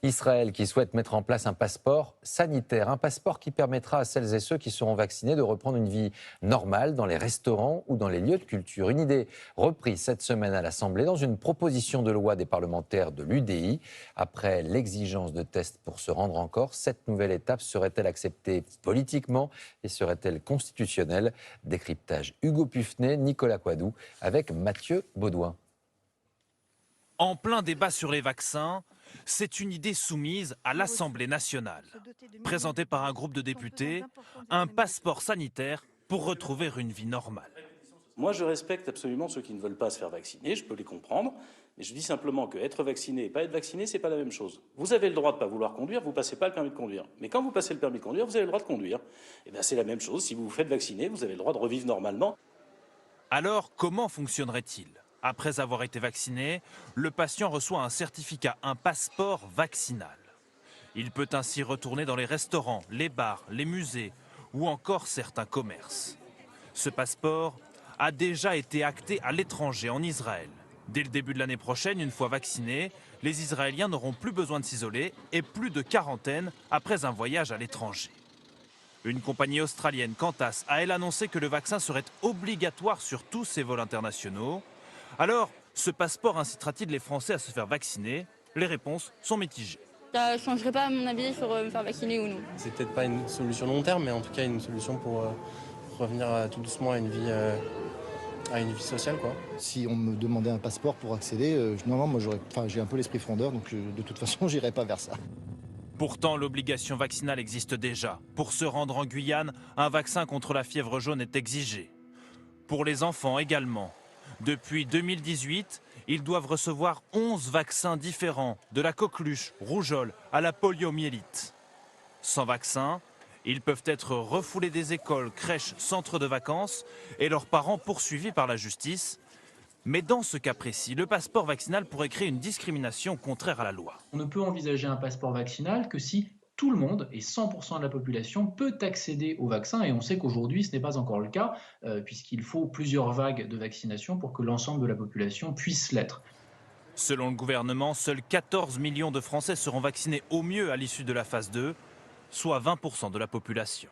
Israël qui souhaite mettre en place un passeport sanitaire, un passeport qui permettra à celles et ceux qui seront vaccinés de reprendre une vie normale dans les restaurants ou dans les lieux de culture. Une idée reprise cette semaine à l'Assemblée dans une proposition de loi des parlementaires de l'UDI. Après l'exigence de tests pour se rendre en Corse, cette nouvelle étape serait-elle acceptée politiquement et serait-elle constitutionnelle? Décryptage Hugo Pufnet, Nicolas Coadou avec Mathieu Baudouin. En plein débat sur les vaccins, c'est une idée soumise à l'Assemblée nationale. Présentée par un groupe de députés, un passeport sanitaire pour retrouver une vie normale. Moi, je respecte absolument ceux qui ne veulent pas se faire vacciner, je peux les comprendre, mais je dis simplement que être vacciné et pas être vacciné, c'est pas la même chose. Vous avez le droit de ne pas vouloir conduire, vous passez pas le permis de conduire. Mais quand vous passez le permis de conduire, vous avez le droit de conduire. Et bien c'est la même chose, si vous vous faites vacciner, vous avez le droit de revivre normalement. Alors, comment fonctionnerait-il? Après avoir été vacciné, le patient reçoit un certificat, un passeport vaccinal. Il peut ainsi retourner dans les restaurants, les bars, les musées ou encore certains commerces. Ce passeport a déjà été acté à l'étranger, en Israël. Dès le début de l'année prochaine, une fois vaccinés, les Israéliens n'auront plus besoin de s'isoler et plus de quarantaine après un voyage à l'étranger. Une compagnie australienne, Qantas, a elle annoncé que le vaccin serait obligatoire sur tous ses vols internationaux. Alors, ce passeport incitera-t-il les Français à se faire vacciner? Les réponses sont mitigées. Ça ne changerait pas, à mon avis, sur me faire vacciner ou non. C'est peut-être pas une solution long terme, mais en tout cas une solution pour revenir tout doucement à une vie sociale, quoi. Si on me demandait un passeport pour accéder, non, moi j'ai un peu l'esprit frondeur, donc de toute façon, j'irai pas vers ça. Pourtant, l'obligation vaccinale existe déjà. Pour se rendre en Guyane, un vaccin contre la fièvre jaune est exigé. Pour les enfants également. Depuis 2018, ils doivent recevoir 11 vaccins différents, de la coqueluche, rougeole à la poliomyélite. Sans vaccin, ils peuvent être refoulés des écoles, crèches, centres de vacances et leurs parents poursuivis par la justice. Mais dans ce cas précis, le passeport vaccinal pourrait créer une discrimination contraire à la loi. On ne peut envisager un passeport vaccinal que si tout le monde et 100% de la population peut accéder au vaccin. Et on sait qu'aujourd'hui, ce n'est pas encore le cas, puisqu'il faut plusieurs vagues de vaccination pour que l'ensemble de la population puisse l'être. Selon le gouvernement, seuls 14 millions de Français seront vaccinés au mieux à l'issue de la phase 2, soit 20% de la population.